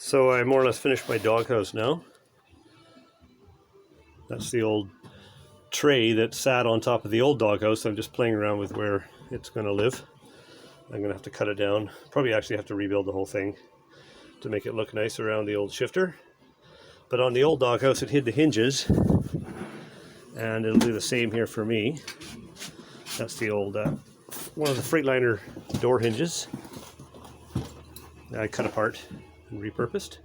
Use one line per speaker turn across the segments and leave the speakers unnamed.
So I more or less finished my doghouse now. That's the old tray that sat on top of the old doghouse. I'm just playing around with where it's going to live. I'm going to have to cut it down. Probably actually have to rebuild the whole thing to make it look nice around the old shifter. But on the old doghouse it hid the hinges, and it'll do the same here for me. That's the old one of the Freightliner door hinges that I cut apart and repurposed.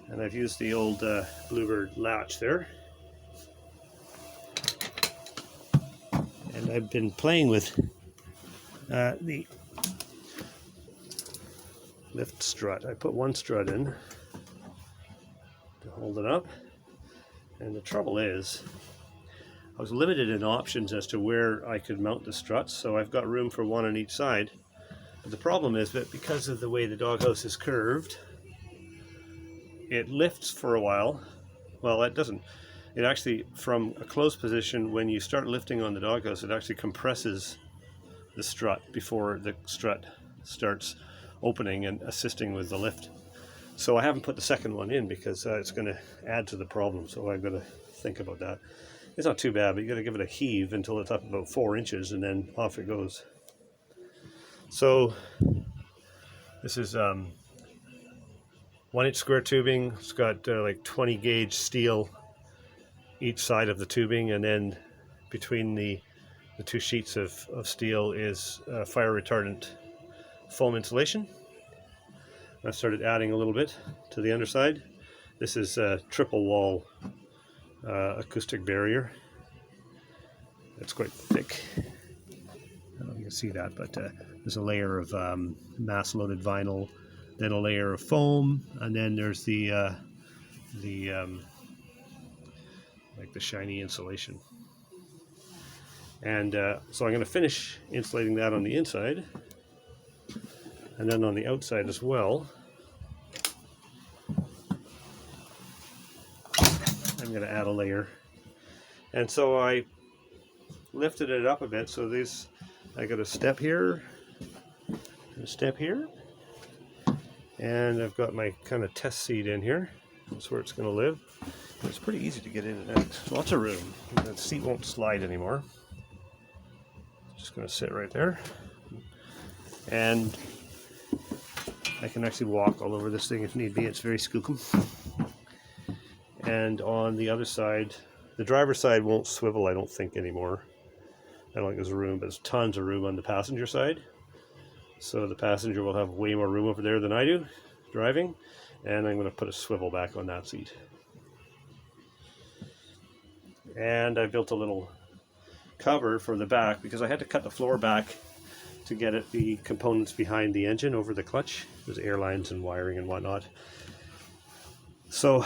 And I've used the old Bluebird latch there. And I've been playing with the lift strut. I put one strut in to hold it up. And the trouble is, I was limited in options as to where I could mount the struts, so I've got room for one on each side. But the problem is that because of the way the doghouse is curved, it lifts for a while. Well, it doesn't. It actually, from a closed position, when you start lifting on the doghouse, it actually compresses the strut before the strut starts opening and assisting with the lift. So I haven't put the second one in because it's going to add to the problem, so I've got to think about that. It's not too bad, but you got to give it a heave until it's up about 4 inches, and then off it goes. So this is 1-inch square tubing. It's got like 20 gauge steel each side of the tubing, and then between the two sheets of steel is fire retardant foam insulation. I started adding a little bit to the underside. This is a triple wall acoustic barrier. It's quite thick. I don't know if you can see that, but there's a layer of mass loaded vinyl, then a layer of foam, and then there's the like the shiny insulation. And so I'm going to finish insulating that on the inside, and then on the outside as well. I'm going to add a layer. And so I lifted it up a bit, so I got a step here, and a step here, and I've got my kind of test seat in here. That's where it's going to live. It's pretty easy to get in and out. Lots of room. The seat won't slide anymore. It's just going to sit right there. And I can actually walk all over this thing if need be. It's very skookum. And on the other side, the driver's side won't swivel, I don't think, anymore. I don't think there's room, but there's tons of room on the passenger side. So the passenger will have way more room over there than I do, driving. And I'm going to put a swivel back on that seat. And I built a little cover for the back because I had to cut the floor back to get at the components behind the engine over the clutch. There's air lines and wiring and whatnot. So,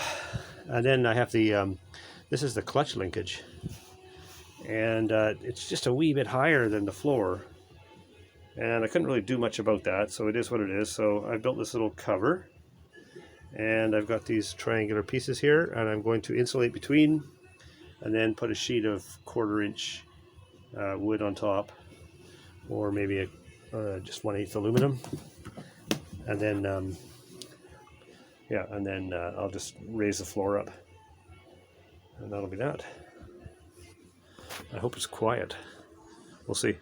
and then I have the, this is the clutch linkage. And it's just a wee bit higher than the floor. And I couldn't really do much about that, so it is what it is. So I built this little cover. And I've got these triangular pieces here, and I'm going to insulate between and then put a sheet of 1/4 inch wood on top, or maybe just 1/8 aluminum, and then yeah, and then I'll just raise the floor up, and that'll be that. I hope it's quiet. We'll see.